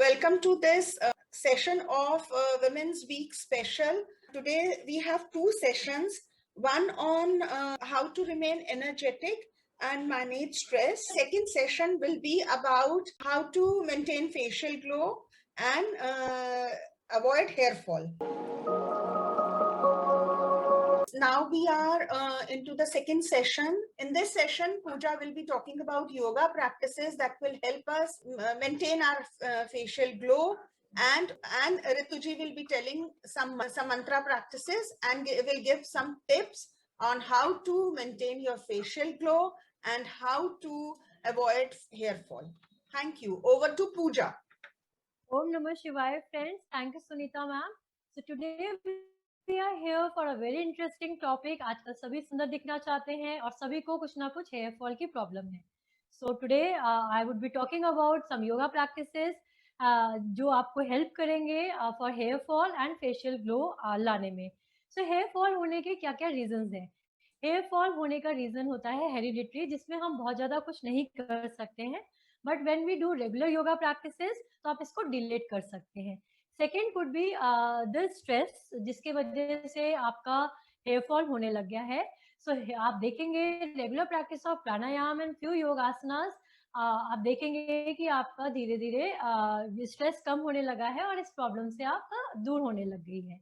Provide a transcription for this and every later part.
Welcome to this session of Women's Week Special. Today we have two sessions, one on how to remain energetic and manage stress. Second session will be about how to maintain facial glow and avoid hair fall. Now we are into the second session. In this session, Pooja will be talking about yoga practices that will help us maintain our facial glow, and Rituji will be telling some mantra practices and will give some tips on how to maintain your facial glow and how to avoid hair fall. Thank you. Over to Pooja. Om Namah Shivaya, friends. Thank you, Sunita ma'am. So today we are here for a very interesting topic. आजकल सभी सुंदर दिखना चाहते हैं और सभी को कुछ ना कुछ हेयर फॉल की प्रॉब्लम है. So today I would be talking about some yoga practices जो आपको हेल्प करेंगे for hair fall and facial glow लाने में. So hair fall होने के क्या क्या reasons हैं? हेयर फॉल होने का रीजन होता है हेरिडिटरी, जिसमें हम बहुत ज्यादा कुछ नहीं कर सकते हैं, but when we do regular yoga practices तो आप इसको डिलीट कर सकते हैं. Second could be the stress, जिसके वजह से आपका हेयर फॉल होने लग गया है. सो आप देखेंगे regular practice of pranayama and few yogasanas, आप देखेंगे कि आपका धीरे धीरे स्ट्रेस कम होने लगा है और इस प्रॉब्लम से आप दूर होने लग गई है.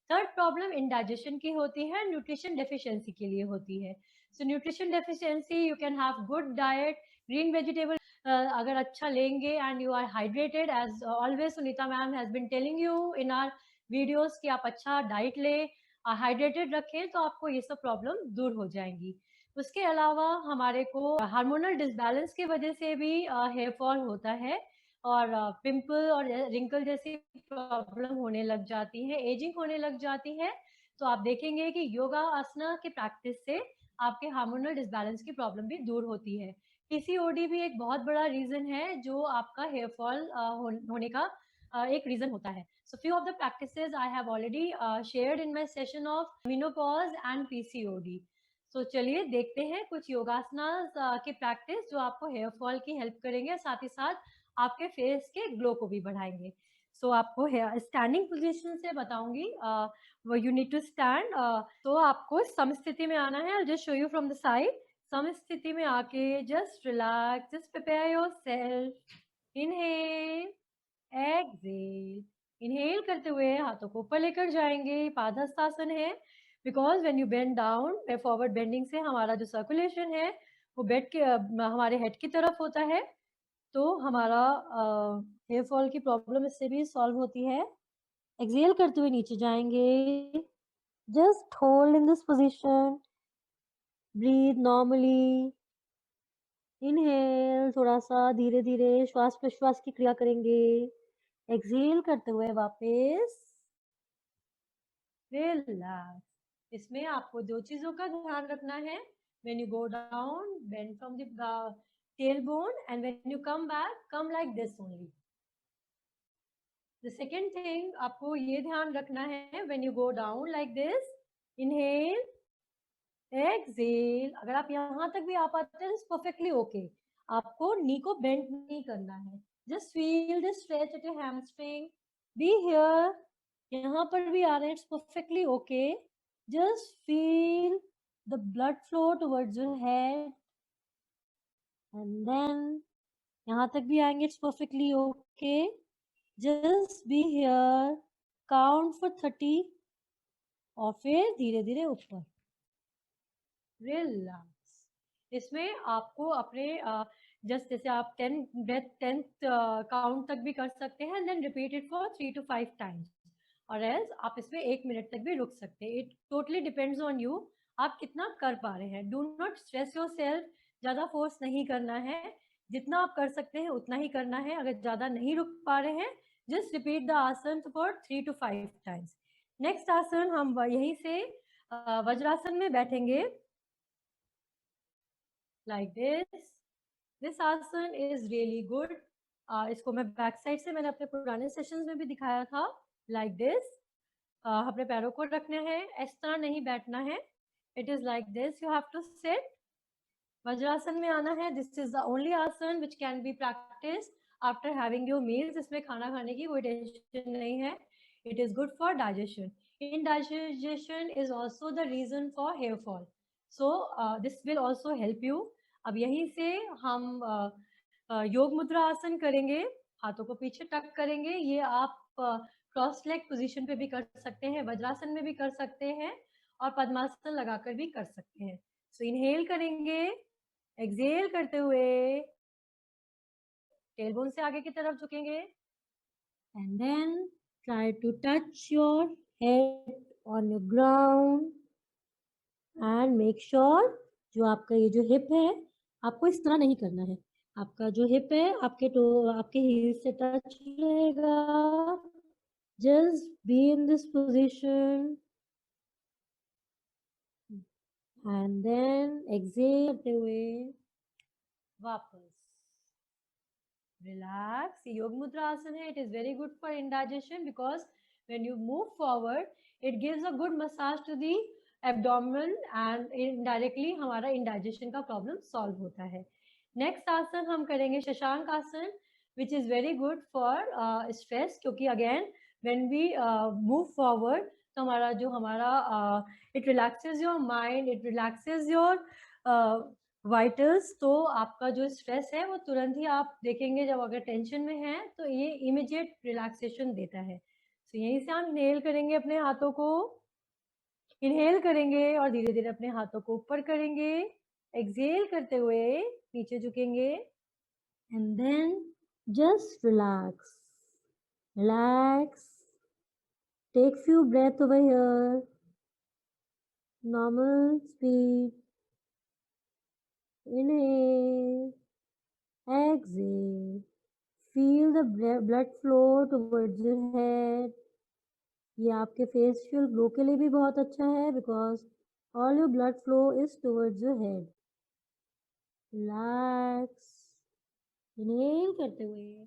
थर्ड प्रॉब्लम इंडाइजेशन की होती है, न्यूट्रिशन डेफिशिएंसी के लिए होती है. So nutrition deficiency, you can have good diet, green vegetable अगर अच्छा लेंगे and you are hydrated, as always Sunita ma'am has been telling you in our videos कि आप अच्छा डाइट लें, हाइड्रेटेड रखें, तो आपको ये सब प्रॉब्लम दूर हो जाएंगी. उसके अलावा हमारे को हार्मोनल डिसबैलेंस की वजह से भी हेयर फॉल होता है और पिंपल और रिंकल जैसी प्रॉब्लम होने लग जाती है, एजिंग होने लग जाती है. तो आप देखेंगे कि योगा आसना की प्रैक्टिस से आपके हार्मोनल डिसबैलेंस की प्रॉब्लम भी दूर होती है. पीसीओडी भी एक बहुत बड़ा रीजन है जो आपका हेयर फॉल होने का एक रीजन होता है. So few of the practices I have already shared in my session of menopause and PCOD. So चलिए देखते हैं कुछ योगासनास की प्रैक्टिस जो आपको हेयर फॉल की हेल्प करेंगे, साथ ही साथ आपके फेस के ग्लो को भी बढ़ाएंगे. सो आपको स्टैंडिंग पोजीशन से बताऊंगी. वो यू नीड टू स्टैंड. तो आपको समस्थिति में आना है. Just show you from the side. Samasthiti में आके just relax, just prepare yourself. Inhale, exhale. Inhale करते हुए हाथों को ऊपर लेकर जाएंगे, पादहस्तासन है. Because when you bend down, forward bending से हमारा जो सर्कुलेशन है वो बेड के हमारे हेड की तरफ होता है, तो हमारा हेयर फॉल की प्रॉब्लम इससे भी सॉल्व होती है. एक्सहेल करते हुए नीचे जाएंगे. Just hold in this position, breathe normally. Inhale, थोड़ा सा धीरे धीरे श्वास प्रश्वास की क्रिया करेंगे. एक्सहेल करते हुए वापस रिलैक्स. इसमें आपको दो चीजों का ध्यान रखना है. When you go down, bend from the tailbone, and when you come back, come like this only. The second thing आपको ये ध्यान रखना है, when you go down like this, inhale, exhale. अगर आप यहाँ तक भी आ पाते हैं, perfectly okay. आपको नी को bend नहीं करना है. Just feel the stretch at your hamstring. Be here. यहाँ पर भी आ रहे हैं, it's perfectly okay. Just feel the blood flow towards your head. And then यहाँ तक भी आएंगे, it's perfectly okay. Just be here, count for 30 और फिर धीरे धीरे ऊपर. रिलैक्स. इसमें आपको अपने जस्ट जैसे आप 10th काउंट तक भी कर सकते हैं, then repeat it for 3 to 5 times, और एज आप इसमें 1 मिनट तक भी रुक सकते हैं. It totally depends on you, आप कितना कर पा रहे हैं. Do not stress yourself. ज़्यादा फोर्स नहीं करना है, जितना आप कर सकते हैं उतना ही करना है. अगर ज़्यादा नहीं रुक पा रहे हैं, जस्ट रिपीट द आसन फॉर 3 to 5 टाइम्स. नेक्स्ट आसन हम यहीं से वज्रासन में बैठेंगे, like this आसन is really good. इसको मैं बैक साइड से मैंने अपने पुराने सेशंस में भी दिखाया था. like this. अपने पैरों को रखना है, इस तरह नहीं बैठना है. it is like this, you have to sit. Vajrasana में आना है. दिस इज द ओनली आसन which can be practiced after having your meals. इसमें खाना खाने की कोई टेंशन नहीं है। It is good for digestion. Indigestion is also the reason for hair fall. So this will also help you. अब यहीं से हम योग मुद्रा आसन करेंगे। हाथों को पीछे टक करेंगे। ये आप क्रॉस लेग पोजीशन पे भी कर सकते हैं, वज्रासन में भी कर सकते हैं और पद्मासन लगाकर भी कर सकते हैं। सो इनहेल करेंगे, एक्सहेल करते हुए टेलबोन से आगे की तरफ झुकेंगे and then try to touch your head on your ground and make sure जो आपका ये जो हिप है आपको इस तरह नहीं करना है। आपका जो हिप है आपके हील से टच रहेगा। just be in this position and then exhale करते हुए वापस relax. ये योग मुद्रा आसन है. It is very good for indigestion because when you move forward, it gives a good massage to the abdomen and indirectly हमारा indigestion का problem solve होता है. Next आसन हम करेंगे शशांक आसन, which is very good for stress क्योंकि again when we move forward तो हमारा it relaxes your mind, it relaxes your vitals. तो आपका जो स्ट्रेस है वो तुरंत ही आप देखेंगे जब अगर टेंशन में है तो ये इमीडिएट रिलैक्सेशन देता है. तो यहीं से हम इनहेल करेंगे, अपने हाथों को इनहेल करेंगे और धीरे धीरे अपने हाथों को ऊपर करेंगे. एक्सहेल करते हुए नीचे झुकेंगे and then just relax. Relax. Take few breath over here. Normal speed. Inhale, exhale. Feel the blood flow towards your head. ये आपके फेशियल ग्लो के लिए भी बहुत अच्छा है because all your blood flow is towards your head. Relax. Inhale करते हुए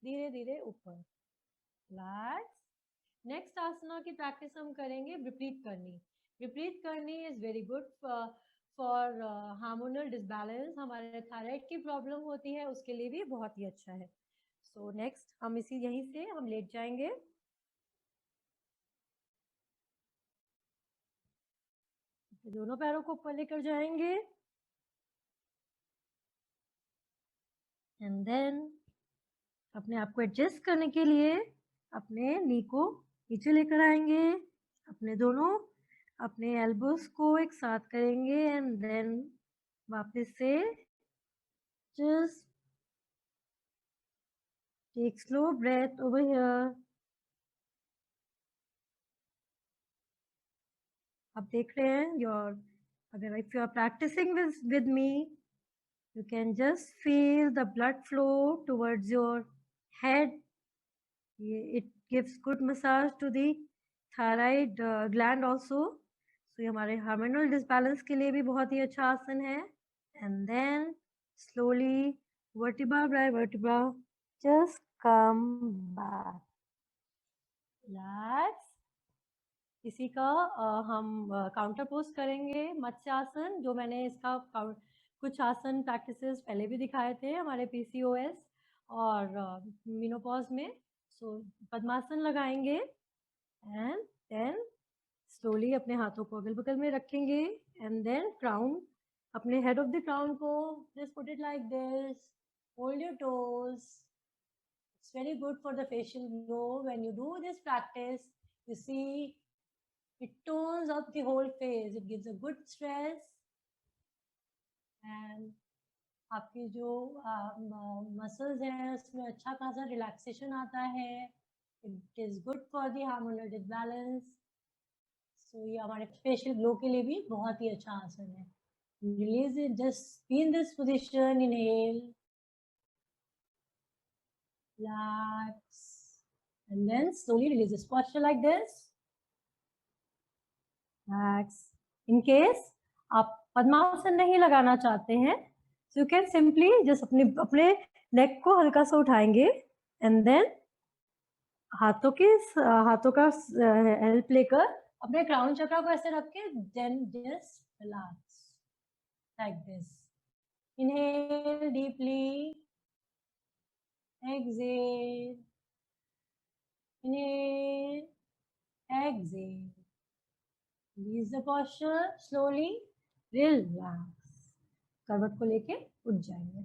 धीरे धीरे ऊपर. Relax. नेक्स्ट आसना की प्रैक्टिस हम करेंगे विपरीत करनी. विपरीत करनी is very good for hormonal disbalance. हमारे थायराइड की प्रॉब्लम होती है उसके लिए भी बहुत ही अच्छा है. सो नेक्स्ट हम यहीं से हम लेट जाएंगे. दोनों पैरों को ऊपर लेकर जाएंगे एंड देन अपने आप को एडजस्ट करने के लिए अपने नी को नीचे लेकर आएंगे. अपने एल्बोस को एक साथ करेंगे एंड देन वापस से just take slow breath over here. आप देख रहे हैं अगर if you are practicing with me, you can just feel the blood flow towards your head. It gives good massage to the thyroid gland also. So ये हमारे hormonal disbalance के लिए भी बहुत ही अच्छा आसन है. And then slowly vertebra by vertebra just come back. Relax. इसी का हम काउंटर पोज करेंगे मत्स्य आसन. जो मैंने इसका कुछ आसन प्रैक्टिसेस पहले भी दिखाए थे हमारे PCOS और मेनोपॉज में. सो पद्मासन लगाएंगे एंड देन स्लोली अपने हाथों को अगल बगल में रखेंगे एंड देन क्राउन अपने हेड ऑफ द क्राउन को just put it like this. Hold your toes. It's very good for the facial glow. When you do this practice you see it tones up the whole face. It gives a good stress and आपकी जो muscles हैं उसमें अच्छा खासा relaxation आता है. It is good for the hormonal disbalance. So ये हमारे फेशियल ग्लो के लिए भी बहुत ही अच्छा आसन है. Release it. Just be in this position. Inhale, relax and then slowly release. This posture like this. Relax. In case आप पद्मासन नहीं लगाना चाहते हैं so you can simply just अपने नेक को हल्का सा उठाएंगे and then हाथों का हेल्प लेकर अपने क्राउन चक्र को ऐसे रख के then just relax like this. Inhale deeply, exhale, inhale, exhale. Release the posture, slowly relax. करवट को लेके उठ जाएंगे.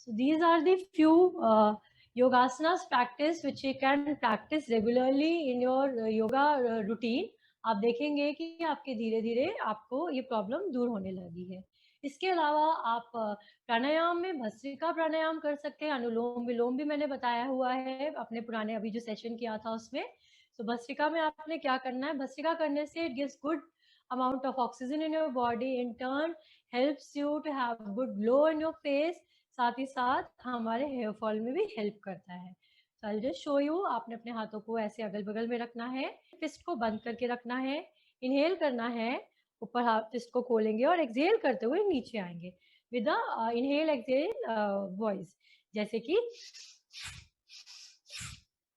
So these are the few yogasanas practice which you can practice regularly in your yoga routine. आप देखेंगे कि आपके धीरे धीरे आपको ये प्रॉब्लम दूर होने लगी है. इसके अलावा आप प्राणायाम में भस्त्रिका प्राणायाम कर सकते हैं. अनुलोम विलोम भी मैंने बताया हुआ है अपने पुराने अभी जो सेशन किया था उसमें. तो भस्त्रिका में आपने क्या करना है, भस्त्रिका करने से it gives good amount of oxygen in your body, in turn helps you to have good glow in your face. साथ ही साथ हमारे हेयर फॉल में भी हेल्प करता है. So I'll just show you. आपने अपने हाथों को ऐसे अगल बगल में रखना है, फिस्ट को बंद करके रखना है, इनहेल करना है, ऊपर हाथ फिस्ट को खोलेंगे और एक्सहेल करते हुए नीचे आएंगे विद इनहेल एक्सहेल वॉइस. जैसे कि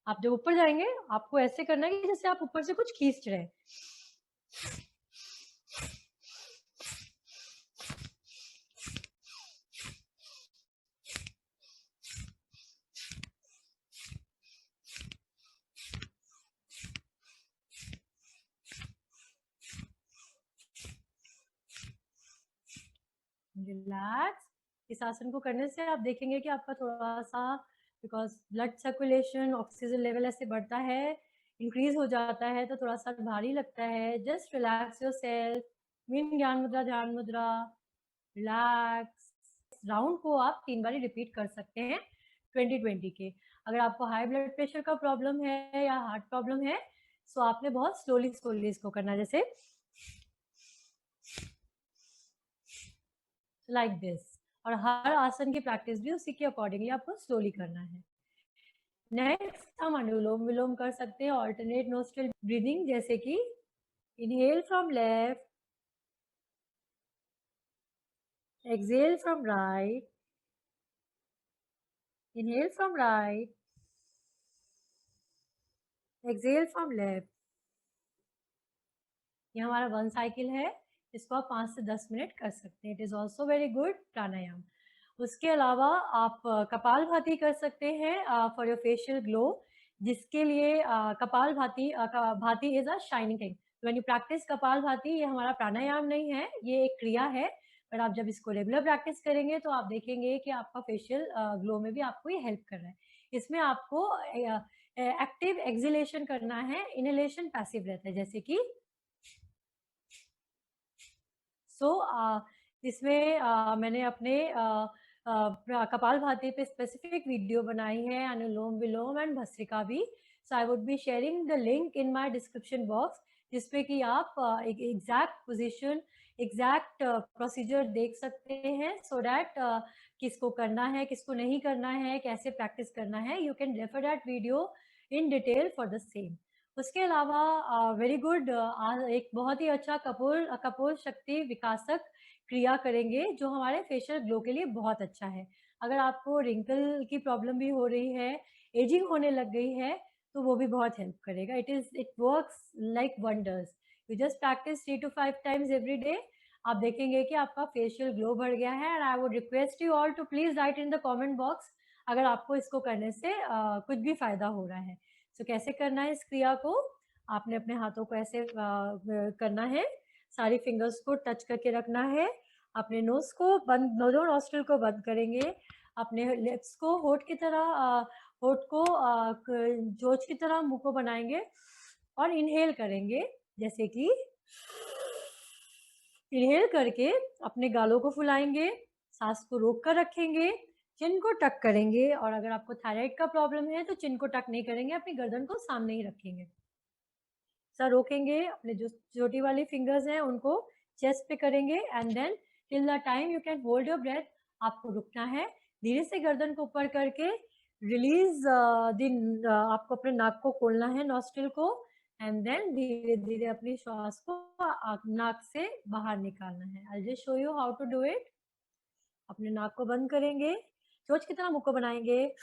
आप जब ऊपर जाएंगे आपको ऐसे करना है कि जैसे आप ऊपर से कुछ खींच रहे हैं. रिलैक्स. इस आसन को करने से आप देखेंगे कि आपका थोड़ा सा because blood circulation oxygen level ऐसे बढ़ता है, इंक्रीज हो जाता है, तो थोड़ा सा भारी लगता है. Just relax your self. Mean ज्ञान मुद्रा, ध्यान मुद्रा, रिलैक्स. राउंड को आप 3 बार रिपीट कर सकते हैं 20-20 के. अगर आपको हाई ब्लड प्रेशर का प्रॉब्लम है या हार्ट प्रॉब्लम है तो आपने बहुत स्लोली स्लोली इसको करना है, जैसे लाइक दिस. और हर आसन की प्रैक्टिस भी उसी के अकॉर्डिंगली आपको स्लोली करना है. नेक्स्ट हम अनुलोम विलोम कर सकते हैं, ऑल्टरनेट नोस्ट्रल ब्रीदिंग. जैसे कि inhale from left, exhale from right, inhale from right, exhale from left. ये हमारा 1 साइकिल है. इसको आप 5 से 10 मिनट कर सकते हैं. It is also very good pranayama. उसके अलावा आप कपाल भाती कर सकते हैं फॉर योर फेशियल ग्लो, जिसके लिए कपाल भाती भाती is a shining thing. When you practice कपाल भाती, ये हमारा प्राणायाम नहीं है, ये एक क्रिया है. पर आप जब इसको रेगुलर प्रैक्टिस करेंगे तो आप देखेंगे कि आपका फेशियल ग्लो में भी आपको ये हेल्प कर रहा है. इसमें आपको एक्टिव एक्सिलेशन करना है, इनहेलेशन पैसिव रहता है. जैसे कि इसमें मैंने अपने कपाल भाती पे स्पेसिफिक वीडियो बनाई है, अनुलोम विलोम एंड भस्त्रिका भी. So I would be sharing the link in my description box, जिसपे कि आप एक एग्जैक्ट पोजीशन, एग्जैक्ट प्रोसीजर देख सकते हैं, सो दैट किसको करना है, किसको नहीं करना है, कैसे प्रैक्टिस करना है. You can refer that video in detail for the same. उसके अलावा वेरी गुड एक बहुत ही अच्छा कपोल शक्ति विकासक क्रिया करेंगे, जो हमारे फेशियल ग्लो के लिए बहुत अच्छा है. अगर आपको रिंकल की प्रॉब्लम भी हो रही है, एजिंग होने लग गई है, तो वो भी बहुत हेल्प करेगा. It works like wonders. You just practice 3 to 5 times every day. आप देखेंगे कि आपका फेशियल ग्लो बढ़ गया है. And I would request you all to please write in the comment box अगर आपको इसको करने से कुछ भी फायदा हो रहा है. तो कैसे करना है इस क्रिया को, आपने अपने हाथों को ऐसे करना है, सारी फिंगर्स को टच करके रखना है, अपने नोज को बंद, दोनों नॉस्ट्रिल को बंद करेंगे, अपने लिप्स को होठ की तरह होठ को चोंच की तरह मुंह को बनाएंगे और इनहेल करेंगे. जैसे कि इनहेल करके अपने गालों को फुलाएंगे, सांस को रोक कर रखेंगे, चिन को टक करेंगे. और अगर आपको थायराइड का प्रॉब्लम है तो चिन को टक नहीं करेंगे, अपनी गर्दन को सामने ही रखेंगे. सर रोकेंगे, अपने जो छोटी वाली फिंगर्स हैं उनको चेस्ट पे करेंगे. And then till the time you can hold your breath, आपको रुकना है. धीरे से गर्दन को ऊपर करके रिलीज आपको अपने नाक को खोलना है, नॉस्ट्रिल को. एंड देन धीरे धीरे अपनी श्वास को नाक से बाहर निकालना है. I just show you how to do it. अपने नाक को बंद करेंगे, चोंच की तरह मुंह को बनाएंगे,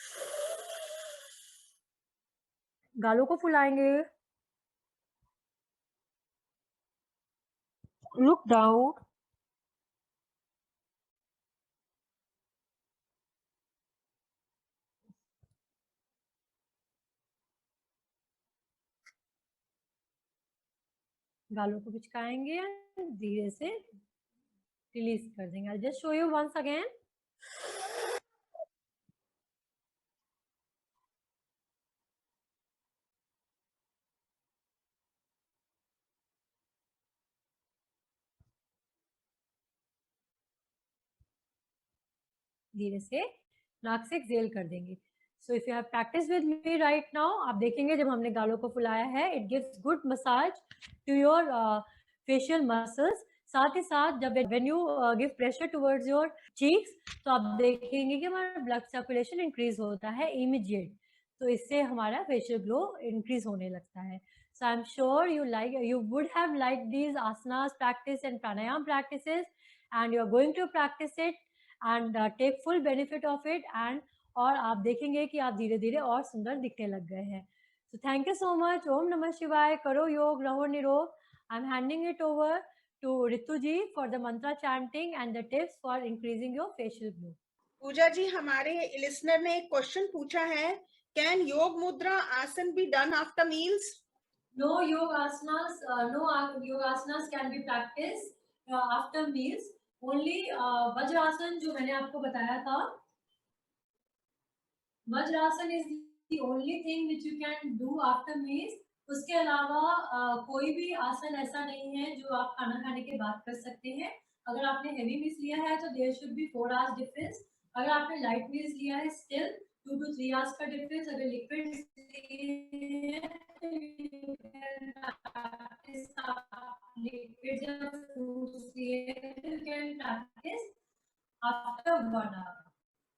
गालों को फुलाएंगे, लुक डाउन, गालों को पिचकाएंगे, धीरे से रिलीज कर देंगे। I just show you once again. धीरे से नाक से एक्सेल कर देंगे। So if you have practice with me right now, आप देखेंगे जब हमने गालों को फुलाया है, it gives good massage to your facial muscles. साथ ही साथ जब when you give pressure towards your cheeks, तो आप देखेंगे कि हमारा ब्लड सर्कुलेशन इंक्रीज होता है इमीडिएट। तो इससे हमारा फेशियल ग्लो इंक्रीज होने लगता है। So I'm sure you would have liked these asanas practice and pranayam practices, and you are going to practice it and take full benefit of it, and और आप देखेंगे कि आप धीरे धीरे और सुंदर दिखने लग गए हैं। So thank you so much. ओम नमः शिवाय। करो योग, रहो निरोग। I'm handing it over to Ritu ji for the mantra chanting and the tips for increasing your facial glow. पूजा जी, हमारे लिसनर ने एक क्वेश्चन पूछा है, कैन योग मुद्रा आसन be done after meals? No yogasanas, yogasanas can be practiced after meals. Only Vajrasan जो मैंने आपको बताया था, Vajrasan is the only thing which you can do after meals. उसके अलावा कोई भी आसन ऐसा नहीं है जो आप खाना खाने के बाद कर सकते हैं। अगर आपने हेवी मील्स लिया है तो there should be 4 hours difference. अगर आपने लाइट मील्स लिया है स्टिल 2 to 3 आवर्स का डिफरेंस। अगर लिक्विड लिक्विड या फ्रूट्स लिए you can practice after 1 hour.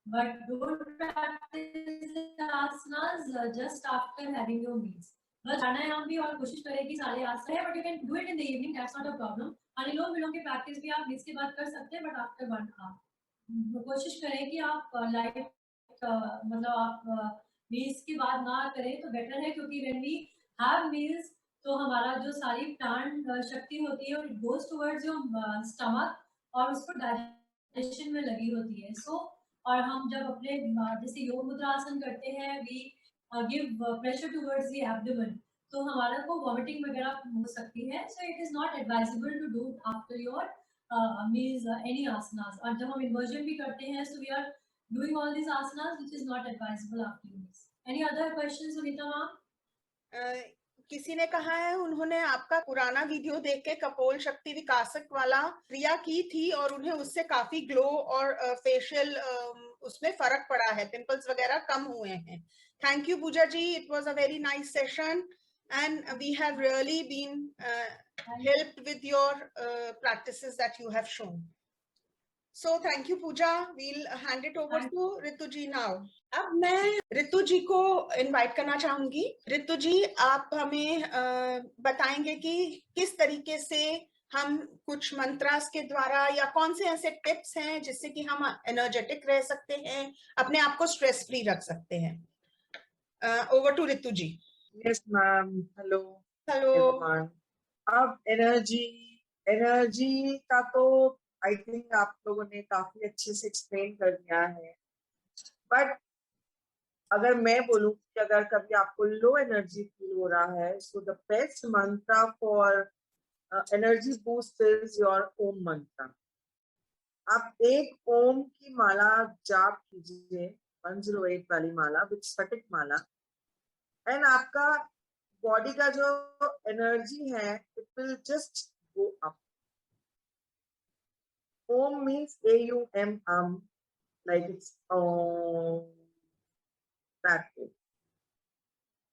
But don't practice the asanas just after having your meals. बस प्राणायाम भी और कोशिश करें कि सारे आसन है, but you can do it in the evening. That's not a problem. अनुलोम विलोम की प्रैक्टिस भी आप मील्स के बाद कर सकते हैं, but after 1 hour. कोशिश करें कि आप लाइट मतलब आप मील्स के बाद ना करें तो बेटर है, क्योंकि when we have meals तो हमारा जो सारी प्राण शक्ति होती है, it goes towards your stomach और उसको डाइजेशन में लगी होती है। सो और हम जब अपने जैसे योग मुद्रा आसन करते हैं, we give pressure towards the abdomen, तो हमारा को वॉमिटिंग वगैरह हो सकती है। So it is not advisable to do after your meals any asanas. और जब हम इन्वर्जन भी करते हैं, so we are doing all this asanas which is not advisable after meals. Any other question Sunita ma'am? किसी ने कहा है उन्होंने आपका पुराना वीडियो देख के कपोल शक्ति विकासक वाला क्रिया की थी और उन्हें उससे काफी ग्लो और फेशियल उसमें फर्क पड़ा है, पिंपल्स वगैरह कम हुए हैं। Thank you Pooja ji, it was a very nice session and we have really been helped with your practices that you have shown. So thank you Pooja, we'll hand it over to Ritu ji now. अब मैं रितु जी को invite करना चाहूंगी। रितु जी, आप हमें बताएंगे कि किस तरीके से हम कुछ मंत्रास के द्वारा या कौन से ऐसे टिप्स हैं जिससे कि हम एनर्जेटिक रह सकते हैं, अपने आप को स्ट्रेस फ्री रख सकते हैं। Over to Ritu ji. Yes ma'am, hello hello. अब एनर्जी का तो आई थिंक आप लोगों ने काफी अच्छे से एक्सप्लेन कर दिया है, बट अगर मैं बोलूं कि अगर कभी आपको लो एनर्जी फील हो रहा है, so the best mantra for energy boost is your Om mantra. आप एक ओम की माला जाप कीजिए, 108 वाली माला विद स्फटिक माला, एंड आपका बॉडी का जो एनर्जी है it will just go up. Om means AUM, like it's that way।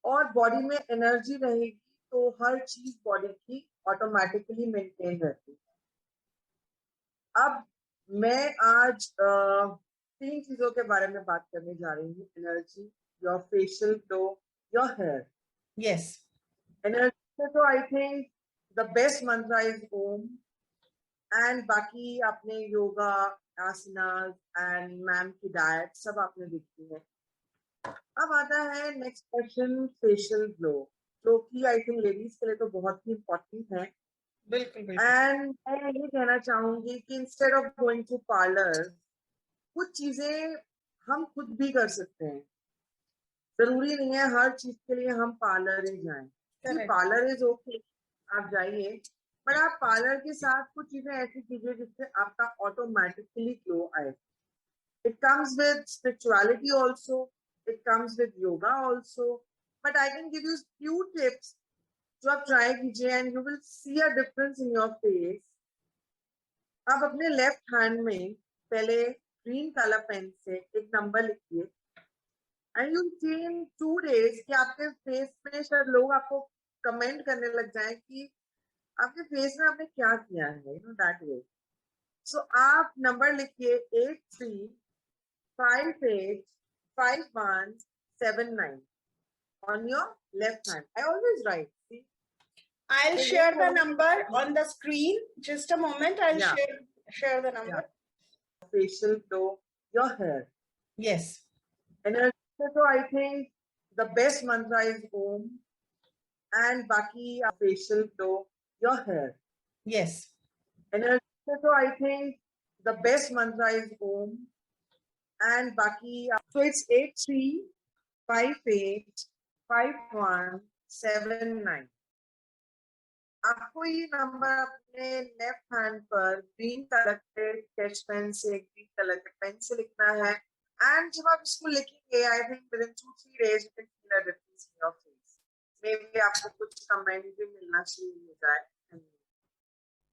और बॉडी में एनर्जी रहेगी तो हर चीज बॉडी की ऑटोमेटिकली मेंटेन रहती है। अब मैं आज 3 चीजों के बारे में बात करने जा रही हूँ, energy, your facial glow, your hair. Yes, energy में तो I think the best mantra is Om, and बाकी आपने योगा, आसनास एंड मैम की डाइट सब आपने देखी है। अब आता है नेक्स्ट क्वेश्चन, फेशियल ग्लो, जो कि आई थिंक लेडीज के लिए तो बहुत ही इम्पोर्टेंट है। बिल्कुल। एंड मैं ये कहना चाहूंगी कि instead of going to parlour, कुछ चीजें हम खुद भी कर सकते हैं। जरूरी नहीं है हर चीज के लिए हम पार्लर ही जाएं। पार्लर इज ओके, आप जाइए, बट आप पार्लर के साथ कुछ चीजें ऐसी कीजिए जिससे आपका ऑटोमेटिकली ग्लो आए. It comes with spirituality also. It comes with yoga also. But I can give you few tips जो आप try कीजिए and you will see a difference in your face. आप अपने लेफ्ट हैंड में पहले green colour pen से एक number लिखिए and you see in 2 days कि आपके फेस पे शायद लोग आपको कमेंट करने लग जाए कि आपके फेस में आपने क्या किया है, यू नो दैट वे. सो आप नंबर लिखिए 83585179 on your left hand. I always write. See, I'll so share ये the होगा- number on the screen. Just a moment. I'll Yeah. share the number. facial glow, your hair. Yes. Energy so I think the best mantra is Om and Baki facial glow, your hair. Yes. Energy so I think the best mantra is Om and Baki. So it's 83585179. आपको ये number अपने left hand पर green colour के sketch pen से green colour के pen से लिखना है एंड जब आप इसको लिखेंगे I think with in 2-3 days you can feel a difference in your face. Maybe आपको कुछ कमेंट भी मिलना शुरू हो जाए and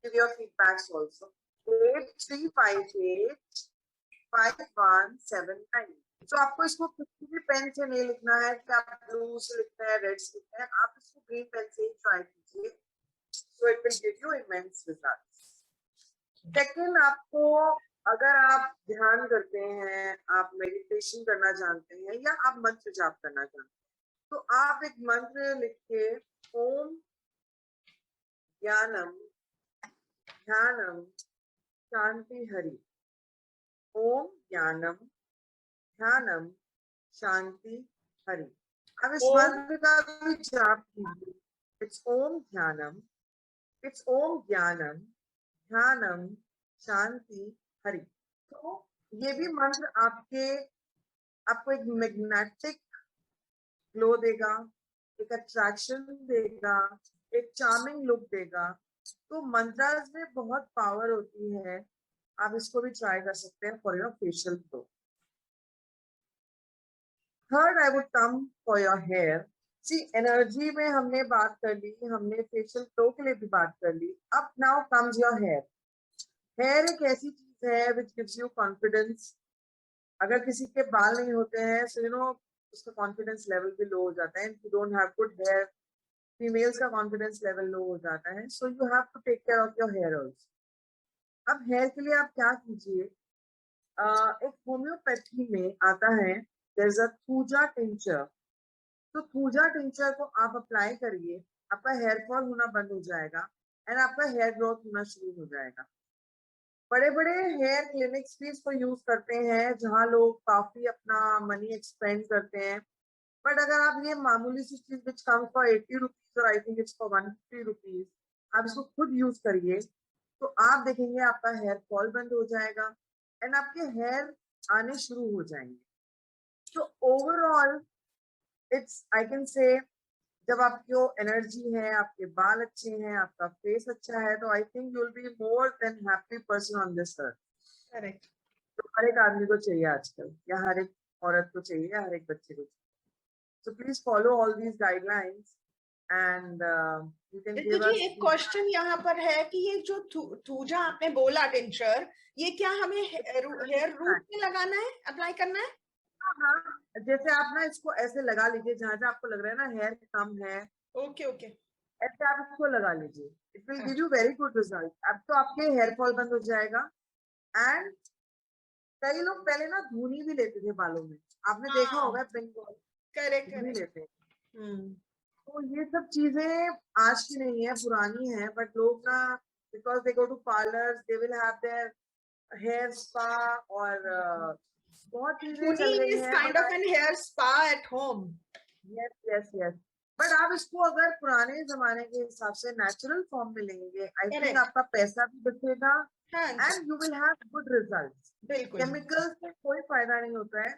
give your feedbacks also. 83585179. तो आपको इसको किसी भी पेन से नहीं लिखना है कि आप ब्लू से लिखते हैं रेड से लिखते हैं, आप इसको ग्रीन पेन से ही ट्राई कीजिए. So it will give you immense results. Second, आपको अगर आप ध्यान करते हैं, आप मेडिटेशन करना जानते हैं या आप मंत्र जाप करना जानते हैं, तो आप एक मंत्र लिख के ओम ज्ञानम ध्यानम शांति हरि. ओम ज्ञानम ध्यानम शांति हरि. अब इस ओम. मंत्र का भी जाप कीजिए. It's Om ध्यानम. It's ओम ज्ञानम ध्यानम शांति हरि. तो ये भी मंत्र आपको एक मैग्नेटिक ग्लो देगा, एक अट्रैक्शन देगा, एक चार्मिंग लुक देगा. तो मंत्रास में बहुत पावर होती है. आप इसको भी ट्राई कर सकते हैं for your facial glow. Third I would come for your hair. See energy में हमने बात कर ली, हमने फेशियल ग्लो के लिए भी बात कर ली. अब now comes your hair. Hair एक ऐसी चीज है which gives you confidence. अगर किसी के बाल नहीं होते हैं so you know उसका कॉन्फिडेंस लेवल भी लो हो जाता है. If you don't have good hair, females का कॉन्फिडेंस लेवल लो हो जाता है. So you have to take care of your hair also. अब हेयर के लिए आप क्या कीजिए, एक होम्योपैथी में आता है there is a thuja tincture. तो थूजा टिंचर को आप अप्लाई करिए, आपका हेयर फॉल होना बंद हो जाएगा एंड आपका हेयर ग्रोथ होना शुरू हो जाएगा. बड़े बड़े हेयर क्लिनिक्स भी इसको यूज करते हैं जहां लोग काफी अपना मनी एक्सपेंड करते हैं. बट अगर आप ये मामूली सी चीज विच कम्स फॉर 80 रुपीज और I think it's for 150 rupees, आप इसको खुद यूज करिए तो आप देखेंगे आपका हेयर फॉल बंद हो जाएगा एंड आपके हेयर आने शुरू हो जाएंगे. तो overall it's I can say जब आपकी एनर्जी है, आपके बाल अच्छे हैं, आपका फेस अच्छा है, तो I think you will be more than happy person on this earth. Correct. तो हर एक आदमी को चाहिए आजकल, या हर एक औरत को चाहिए, या हर एक बच्चे को चाहिए. So please follow all these guidelines and you can Ritu give ji, us. एक क्वेश्चन यहाँ पर है कि ये जो थूजा आपने बोला टिंचर, ये क्या हमें हेयर रूट में लगाना है, अप्लाई करना है? हाँ, जैसे आप ना इसको ऐसे लगा लीजिए जहाँ जहाँ आपको लग रहा है ना हेयर कम है, ओके ओके. ऐसे आप इसको लगा लीजिए. It will give you very good result. अब तो आपके हेयर फॉल बंद हो जाएगा. एंड कई लोग पहले ना धुनी भी लेते थे बालों में, आपने देखा हाँ. होगा बंगाल करेक्ट धुनी करेक्ट. लेते हैं. तो ये सब चीजें आज की नहीं है, पुरानी है. बट लोग ना because they go to parlour, they will have their hair spa और बहुत चीजें चल Tuning गई is हैं. kind of an hair spa at home. Yes yes yes. But आप इसको अगर पुराने जमाने के हिसाब से नेचुरल फॉर्म में लेंगे, आई थिंक Correct. आपका पैसा भी बचेगा हाँ and you will have good results. बिल्कुल केमिकल्स से कोई फायदा नहीं होता है.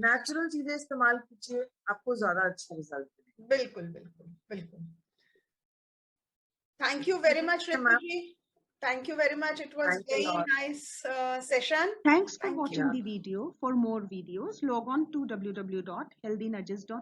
नेचुरल चीजें इस्तेमाल कीजिए, आपको ज्यादा अच्छे रिजल्ट मिलेंगे. बिल्कुल बिल्कुल बिल्कुल. Thank you very much, Yeah, ma'am. Ritu ji. Thank you very much. It was Thanks a very lot. nice session. Thanks for Thank watching you. the video. For more videos, log on to www.healthynudges.com.